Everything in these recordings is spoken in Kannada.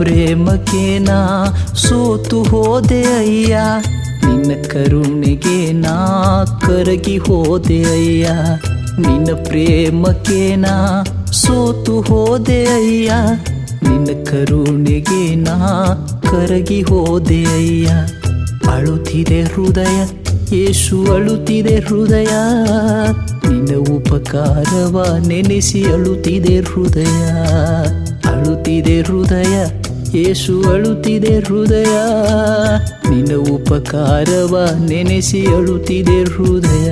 ಪ್ರೇಮಕ್ಕೆ ನಾ ಸೋತು ಹೋದೆ ಅಯ್ಯ, ನಿನ್ನ ಕರುಣೆಗೆ ನಾ ಕರಗಿ ಹೋದೆ ಅಯ್ಯ. ನಿನ್ನ ಪ್ರೇಮಕ್ಕೆ ನಾ ಸೋತು ಹೋದೆ ಅಯ್ಯ, ನಿನ್ನ ಕರುಣೆಗೆ ನಾ ಕರಗಿ ಹೋದೆ ಅಯ್ಯ. ಅಳುತ್ತಿದೆ ಹೃದಯ ಯೇಸು ಅಳುತ್ತಿದೆ ಹೃದಯ, ನಿನ್ನ ಉಪಕಾರವ ನೆನೆಸಿ ಅಳುತ್ತಿದೆ ಹೃದಯ. ಅಳುತ್ತಿದೆ ಹೃದಯ ಯೇಸು ಅಳುತ್ತಿದೆ ಹೃದಯ, ನಿನ್ನ ಉಪಕಾರವ ನೆನೆಸಿ ಅಳುತ್ತಿದೆ ಹೃದಯ.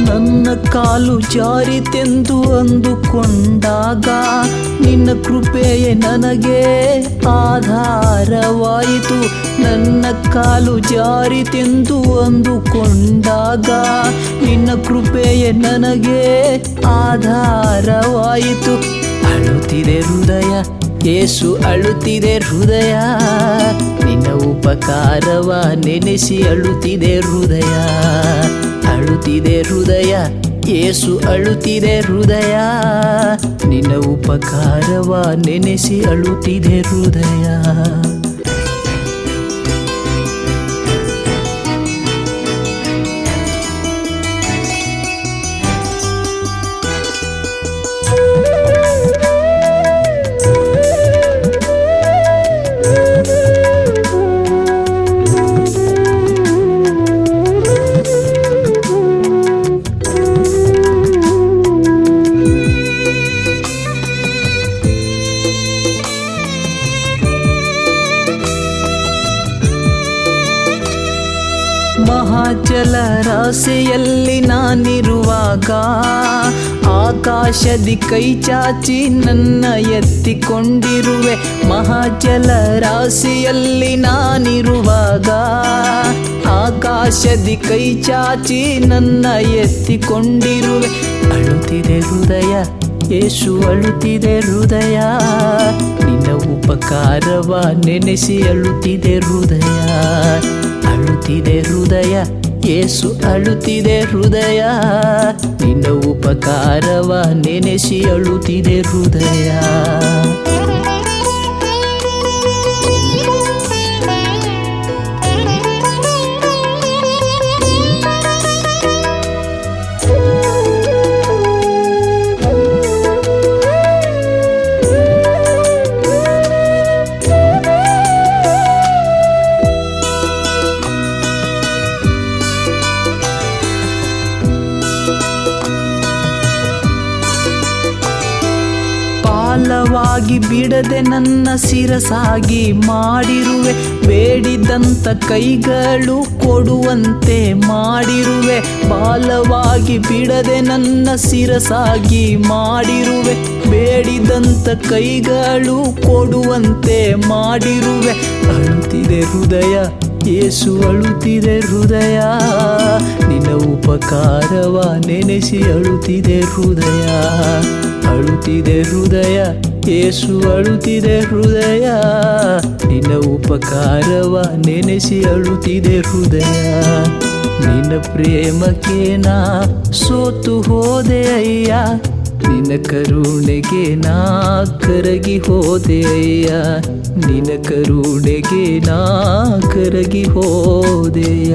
ನನ್ನ ಕಾಲು ಜಾರಿತೆಂದು ಅಂದುಕೊಂಡಾಗ ನಿನ್ನ ಕೃಪೆಯೇ ನನಗೆ ಆಧಾರವಾಯಿತು. ನನ್ನ ಕಾಲು ಜಾರಿತೆಂದು ಅಂದುಕೊಂಡಾಗ ನಿನ್ನ ಕೃಪೆಯೇ ನನಗೆ ಆಧಾರವಾಯಿತು. ಅಳುತ್ತಿದೆ ಹೃದಯ ಯೇಸು ಅಳುತ್ತಿದೆ ಹೃದಯ, ನಿನ್ನ ಉಪಕಾರವ ನೆನೆಸಿ ಅಳುತ್ತಿದೆ ಹೃದಯ. ಅಳುತ್ತಿದೆ ಹೃದಯ ಯೇಸು ಅಳುತ್ತಿದೆ ಹೃದಯ, ನಿನ್ನ ಉಪಕಾರವ ನೆನೆಸಿ ಅಳುತ್ತಿದೆ ಹೃದಯ. ಮಹಾಜಲರಾಶಿಯಲ್ಲಿ ನಾನಿರುವಾಗ ಆಕಾಶದಿ ಕೈ ಚಾಚಿ ನನ್ನ ಎತ್ತಿಕೊಂಡಿರುವೆ. ಮಹಾಜಲರಾಶಿಯಲ್ಲಿ ನಾನಿರುವಾಗ ಆಕಾಶದಿ ಕೈ ಚಾಚಿ ನನ್ನ ಎತ್ತಿಕೊಂಡಿರುವೆ. ಅಳುತ್ತಿದೆ ಹೃದಯ ಯೇಸು ಅಳುತ್ತಿದೆ ಹೃದಯ, ನಿನ್ನ ಉಪಕಾರವ ನೆನೆಸಿ ಅಳುತ್ತಿದೆ ಹೃದಯ. ಅಳುತ್ತಿದೆ ಹೃದಯ ಯೇಸು ಅಳುತ್ತಿದೆ ಹೃದಯ, ನಿನ್ನ ಉಪಕಾರವ ನೆನೆಸಿ ಅಳುತ್ತಿದೆ ಹೃದಯ. ಪಾಲವಾಗಿ ಬಿಡದೆ ನನ್ನ ಶಿರಸಾಗಿ ಮಾಡಿರುವೆ. ಬೇಡಿದಂತ ಕೈಗಳು ಕೊಡುವಂತೆ ಮಾಡಿರುವೆ. ಬಾಲವಾಗಿ ಬಿಡದೆ ನನ್ನ ಶಿರಸಾಗಿ ಮಾಡಿರುವೆ. ಬೇಡಿದಂತ ಕೈಗಳು ಕೊಡುವಂತೆ ಮಾಡಿರುವೆ. ಅಳುತ್ತಿದೆ ಹೃದಯ ಯೇಸು ಅಳುತ್ತಿದೆ ಹೃದಯ, ನಿನ್ನ ಉಪಕಾರವ ನೆನೆಸಿ ಅಳುತ್ತಿದೆ ಹೃದಯ. ಅಳುತ್ತಿದೆ ಹೃದಯ ಯೇಸು ಅಳುತ್ತಿದೆ ಹೃದಯ, ನಿನ್ನ ಉಪಕಾರವ ನೆನೆಸಿ ಅಳುತ್ತಿದೆ ಹೃದಯ. ನಿನ್ನ ಪ್ರೇಮಕ್ಕೆ ನಾ ಸೋತು ಹೋದೆ ಅಯ್ಯ, ನಿನ್ನ ಕರುಣೆಗೆ ನಾ ಕರಗಿ ಹೋದೆ ಅಯ್ಯ. ನಿನ್ನ ಕರುಣೆಗೆ ನಾ ಕರಗಿ ಹೋದೆಯ.